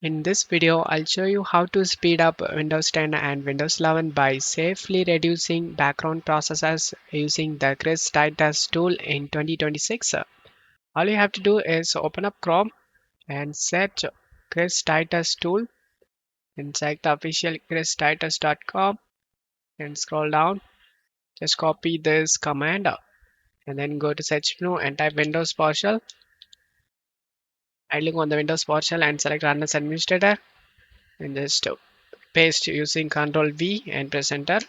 In this video, I'll show you how to speed up Windows 10 and Windows 11 by safely reducing background processes using the Titus tool in 2026. All you have to do is open up Chrome and search Titus tool inside the official christitus.com and scroll down. Just copy this command and then go to search menu and type Windows PowerShell. Right click on the Windows PowerShell and select Run as Administrator and just paste using Ctrl V and press enter.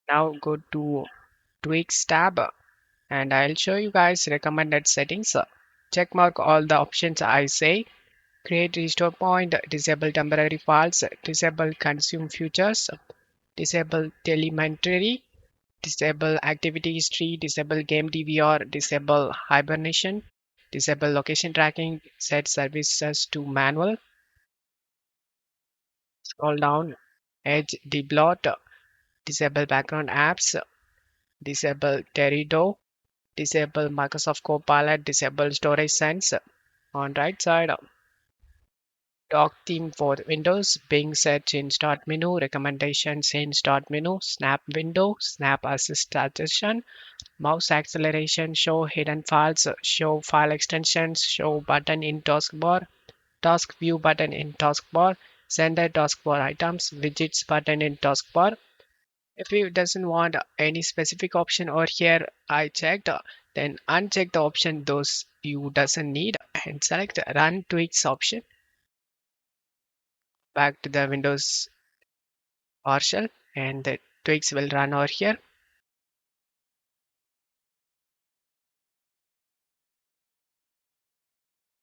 Now go to tweaks tab and I'll show you guys recommended settings. Check mark all the options I say. Create restore point, disable temporary files, disable consume features, disable telemetry, disable activity history, disable game DVR, disable hibernation, disable location tracking, set services to manual. Scroll down, edge deblot, disable background apps, disable Terido, disable Microsoft Copilot, disable storage sense. On right side, dock theme for Windows, Bing search in start menu, recommendations in start menu, snap window, snap assist suggestion, mouse acceleration, show hidden files, show file extensions, show button in taskbar, task view button in taskbar, sender taskbar items, widgets button in taskbar. If you doesn't want any specific option over here, I checked, then uncheck the option those you doesn't need and select run tweaks option. Back to the Windows PowerShell and the tweaks will run over here.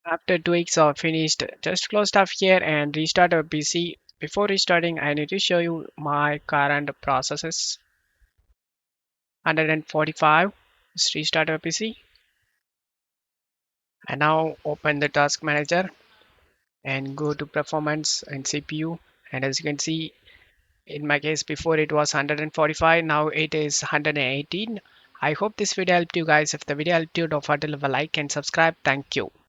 After tweaks are finished, just close stuff here and restart our PC. Before restarting, I need to show you my current processes. 145. Just restart our PC. And now open the task manager and go to performance and CPU. And as you can see, in my case, before it was 145, now it is 118. I hope this video helped you guys. If the video helped you, don't forget to leave a like and subscribe. Thank you.